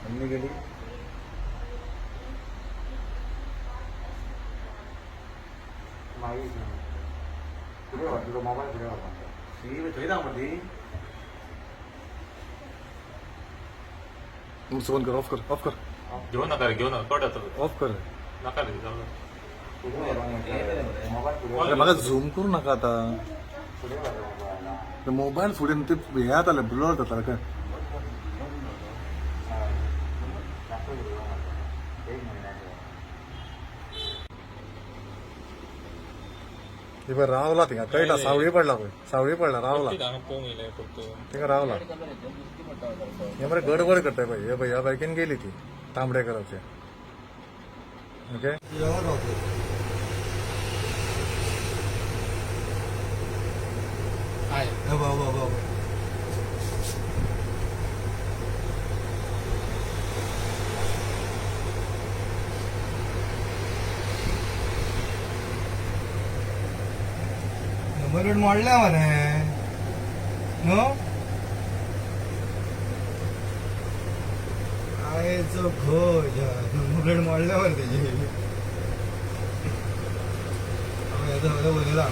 अन्नी गेली पुढे वाटलं मोबाईल पुढे वाटतो थोडी मध्ये फोन कर ऑफ कर घेऊ नका रे, घेऊ नका कडत ऑफ कर नका रे, जाऊ दे. अरे मला झूम करू नका आता मोबाईल पुढे ते ह्यात आलं ब्लर जातात काय हे बरं रावला ते कैटा सावळी पडला रावला ते का रावला हे बरं गडबड करताय भाई हे भाई या बायकीन गेली ती तांबडेकरांच्या ओके नंबर मोडला म्हणे नो आयचो घो नंबर मोडला म्हणे त्याची आता बोलला